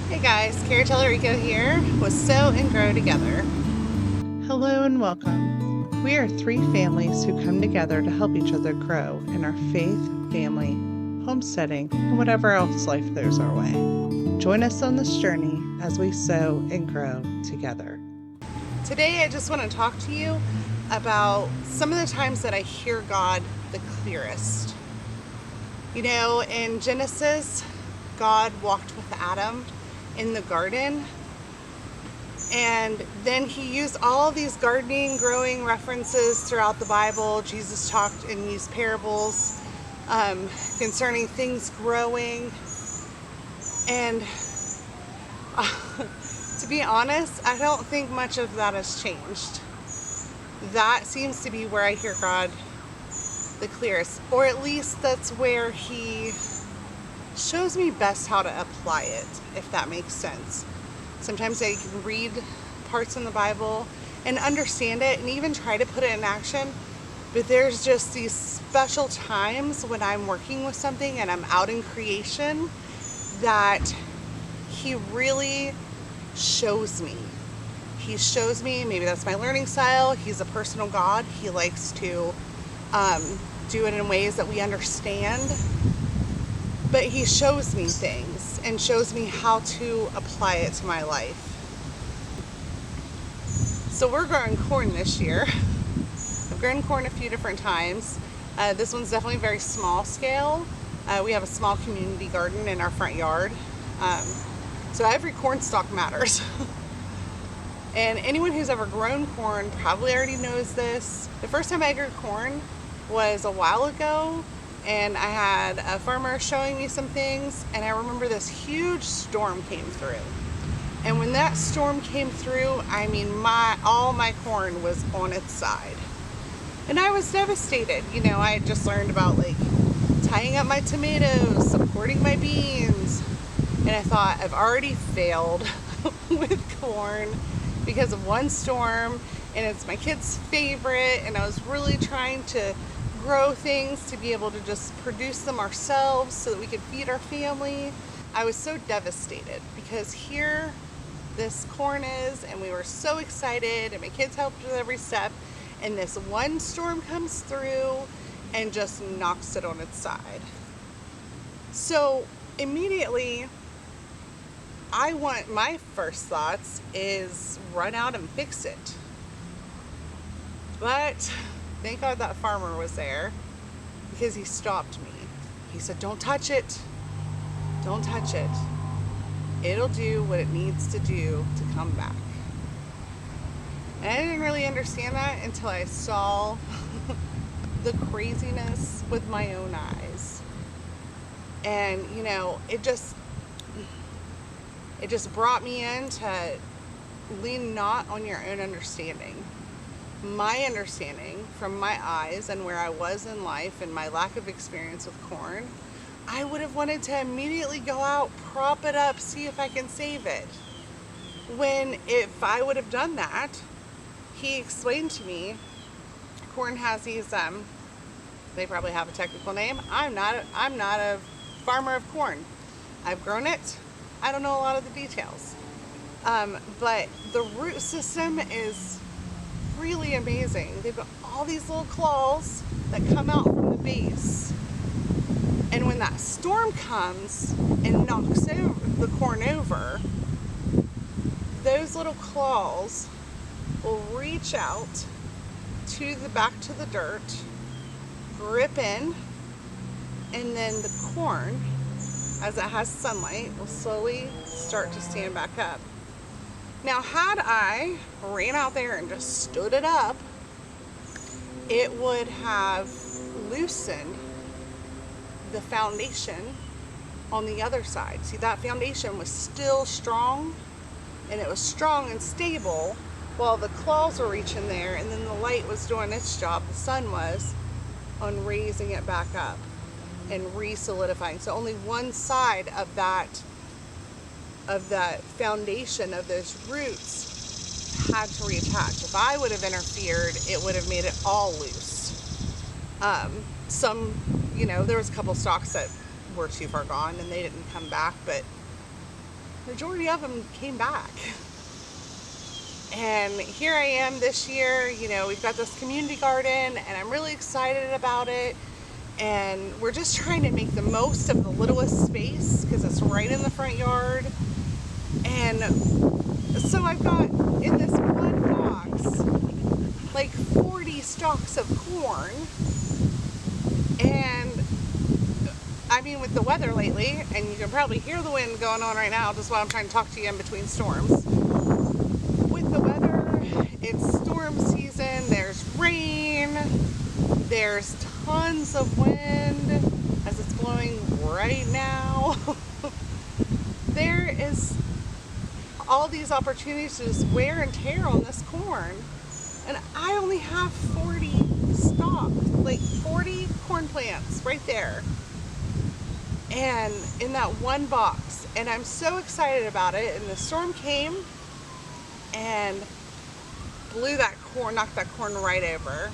Hey guys, Cari here with Sow and Grow Together. Hello and welcome. We are three families who come together to help each other grow in our faith, family, homesteading, and whatever else life throws our way. Join us on this journey as we sow and grow together. Today I just want to talk to you about some of the times that I hear God the clearest. You know, in Genesis, God walked with Adam in the garden, and then he used all these gardening, growing references throughout the Bible. Jesus talked and used parables concerning things growing. And to be honest, I don't think much of that has changed. That seems to be where I hear God the clearest, or at least that's where he shows me best how to apply it, if that makes sense. Sometimes I can read parts in the Bible and understand it and even try to put it in action, but there's just these special times when I'm working with something and I'm out in creation that he really shows me. He shows me, maybe that's my learning style. He's a personal God. He likes to do it in ways that we understand. But he shows me things and shows me how to apply it to my life. So we're growing corn this year. I've grown corn a few different times. This one's definitely very small scale. We have a small community garden in our front yard. So every corn stalk matters. And anyone who's ever grown corn probably already knows this. The first time I grew corn was a while ago, and I had a farmer showing me some things, and I remember this huge storm came through. And when that storm came through, I mean, all my corn was on its side. And I was devastated. You know, I had just learned about like tying up my tomatoes, supporting my beans, and I thought, I've already failed with corn because of one storm, and it's my kids' favorite, and I was really trying to grow things to be able to just produce them ourselves so that we could feed our family. I was so devastated because here this corn is, and we were so excited, and my kids helped with every step, and this one storm comes through and just knocks it on its side. So immediately my first thoughts is run out and fix it. But thank God that farmer was there, because he stopped me. He said, don't touch it. Don't touch it. It'll do what it needs to do to come back. And I didn't really understand that until I saw the craziness with my own eyes. And, you know, it just brought me in to lean not on your own understanding. My understanding from my eyes and where I was in life and my lack of experience with corn, I would have wanted to immediately go out, prop it up, see if I can save it. When if I would have done that, he explained to me, corn has these, they probably have a technical name. I'm not a farmer of corn. I've grown it. I don't know a lot of the details. But the root system is really amazing. They've got all these little claws that come out from the base. And when that storm comes and knocks the corn over, those little claws will reach out back to the dirt, grip in, and then the corn, as it has sunlight, will slowly start to stand back up. Now, had I ran out there and just stood it up, it would have loosened the foundation on the other side. See, that foundation was still strong, and it was strong and stable while the claws were reaching there, and then the light was doing its job, the sun was, on raising it back up and re-solidifying. So only one side of that foundation of those roots had to reattach. If I would have interfered, it would have made it all loose. You know, there was a couple stalks that were too far gone and they didn't come back, but majority of them came back. And here I am this year, we've got this community garden and I'm really excited about it. And we're just trying to make the most of the littlest space because it's right in the front yard. And so I've got in this one box like 40 stalks of corn. And I mean, with the weather lately, and you can probably hear the wind going on right now just while I'm trying to talk to you in between storms. With the weather, it's storm season, there's rain, there's tons of wind as it's blowing right now. There is all these opportunities to just wear and tear on this corn. And I only have 40 stalks, like 40 corn plants right there. And in that one box. And I'm so excited about it. And the storm came and blew that corn, knocked that corn right over.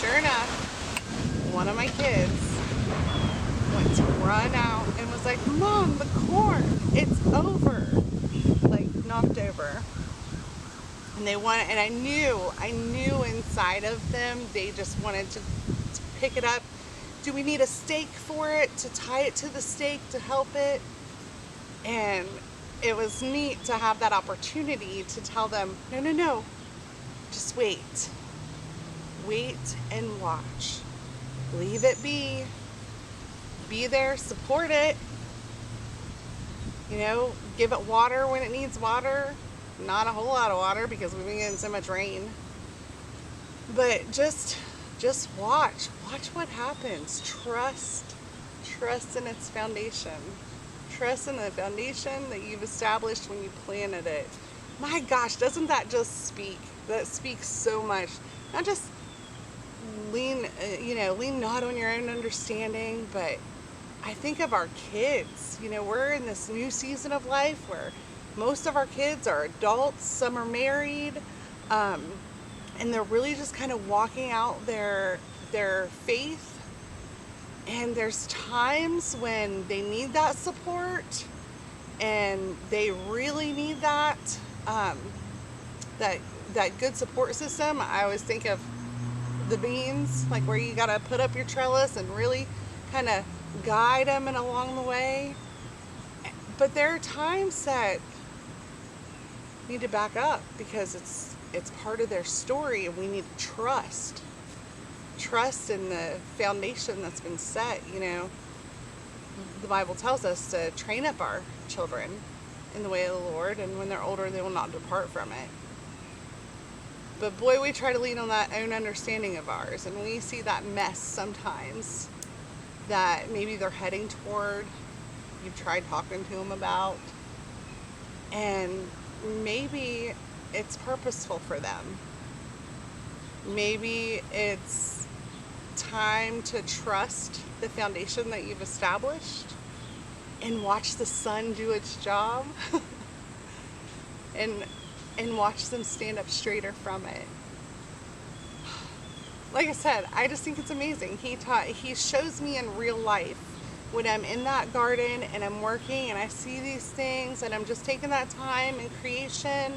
Sure enough, one of my kids went to run out and was like, "Mom, the corn, it's over." Like knocked over. And they wanted, and I knew inside of them, they just wanted to pick it up. Do we need a stake for it to tie it to the stake to help it? And it was neat to have that opportunity to tell them, no, just wait. Wait and watch. Leave it be. Be there, support it. Give it water when it needs water. Not a whole lot of water because we've been getting so much rain. But just watch what happens. Trust in its foundation. Trust in the foundation that you've established when you planted it. My gosh, doesn't that just speak? That speaks so much. Not just lean not on your own understanding, but I think of our kids. We're in this new season of life where most of our kids are adults, some are married, and they're really just kind of walking out their faith. And there's times when they need that support, and they really need that good support system. I always think of the beans, like where you gotta put up your trellis and really kind of guide them and along the way. But there are times that need to back up because it's part of their story, and we need to trust in the foundation that's been set. The Bible tells us to train up our children in the way of the Lord, and when they're older they will not depart from it. But boy, we try to lean on that own understanding of ours, and we see that mess sometimes that maybe they're heading toward, you've tried talking to them about, and maybe it's purposeful for them. Maybe it's time to trust the foundation that you've established and watch the sun do its job and watch them stand up straighter from it. Like I said, I just think it's amazing. He shows me in real life when I'm in that garden and I'm working and I see these things and I'm just taking that time in creation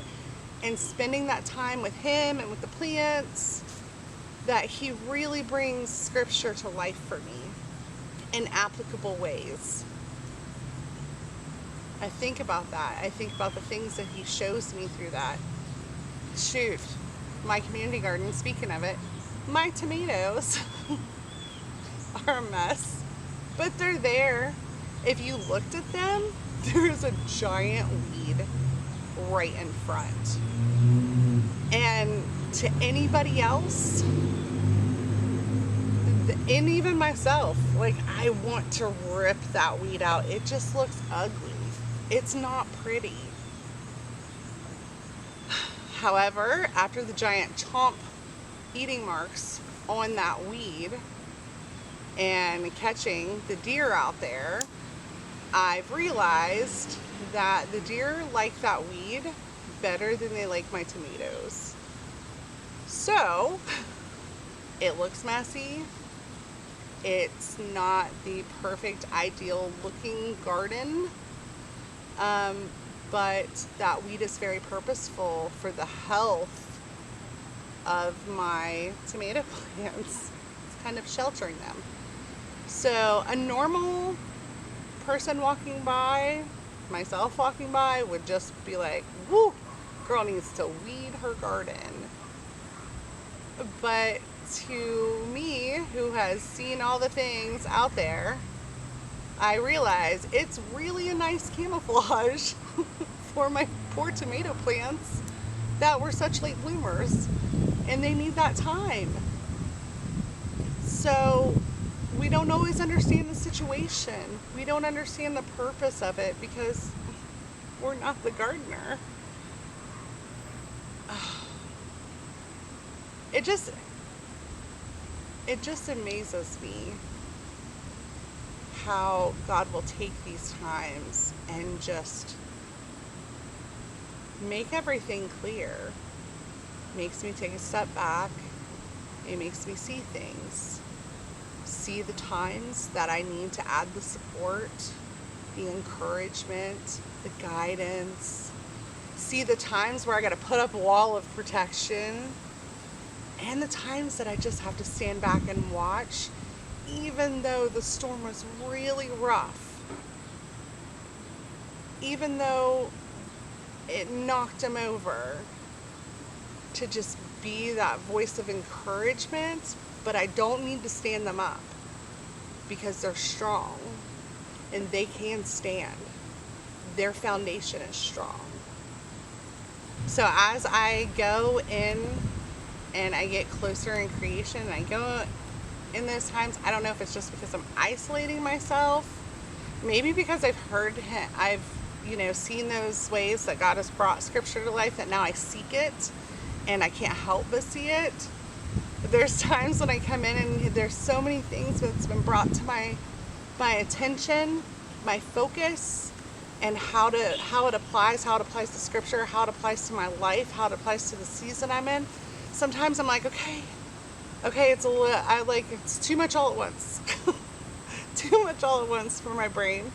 and spending that time with him and with the plants, that he really brings scripture to life for me in applicable ways. I think about that. I think about the things that he shows me through that. Shoot, my community garden, speaking of it, my tomatoes are a mess, but they're there. If you looked at them, there's a giant weed right in front. And to anybody else, and even myself, like, I want to rip that weed out. It just looks ugly. It's not pretty. However, after the giant chomp eating marks on that weed and catching the deer out there, I've realized that the deer like that weed better than they like my tomatoes. So, it looks messy. It's not the perfect, ideal looking garden, But that weed is very purposeful for the health of my tomato plants. It's kind of sheltering them. So a normal person walking by, myself walking by, would just be like, woo, girl needs to weed her garden. But to me, who has seen all the things out there, I realize it's really a nice camouflage for my poor tomato plants that were such late bloomers, and they need that time. So we don't always understand the situation. We don't understand the purpose of it because we're not the gardener. It just amazes me how God will take these times and just make everything clear. Makes me take a step back. It makes me see things. See the times that I need to add the support, the encouragement, the guidance. See the times where I got to put up a wall of protection, and the times that I just have to stand back and watch, even though the storm was really rough, even though it knocked him over, to just be that voice of encouragement. But I don't need to stand them up because they're strong and they can stand. Their foundation is strong. So as I go in and I get closer in creation, and I go in those times, I don't know if it's just because I'm isolating myself, maybe because I've heard him, I've seen those ways that God has brought scripture to life, that now I seek it and I can't help but see it. There's times when I come in and there's so many things that's been brought to my attention, my focus, and how it applies to scripture, how it applies to my life, how it applies to the season I'm in. Sometimes I'm like, okay, it's too much all at once. Too much all at once for my brain.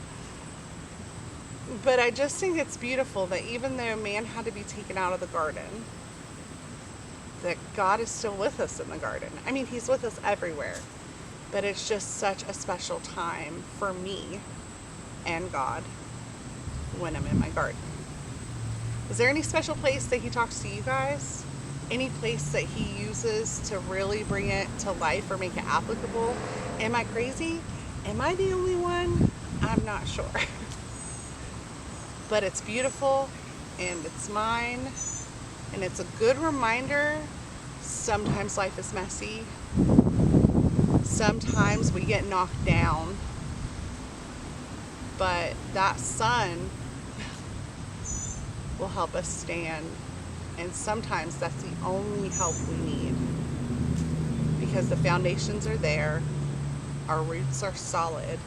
But I just think it's beautiful that even though man had to be taken out of the garden, that God is still with us in the garden. I mean, he's with us everywhere, but it's just such a special time for me and God when I'm in my garden. Is there any special place that he talks to you guys? Any place that he uses to really bring it to life or make it applicable? Am I crazy? Am I the only one? I'm not sure. But it's beautiful and it's mine. And it's a good reminder, sometimes life is messy. Sometimes we get knocked down. But that sun will help us stand. And sometimes that's the only help we need. Because the foundations are there. Our roots are solid.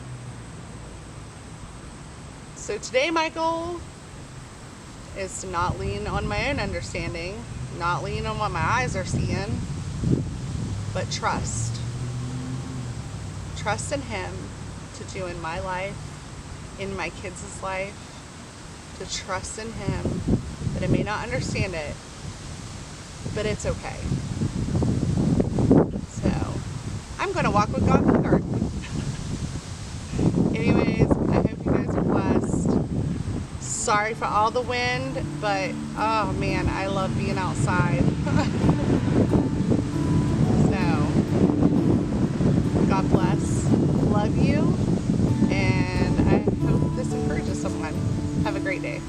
So today my goal is to not lean on my own understanding, not lean on what my eyes are seeing, but trust. Trust in him to do in my life, in my kids' life, to trust in him that I may not understand it, but it's okay. So, I'm going to walk with God in the garden. Anyways, I hope you guys are blessed. Sorry for all the wind, but oh man, I love being outside. So, God bless. Love you. And I hope this encourages someone. Have a great day.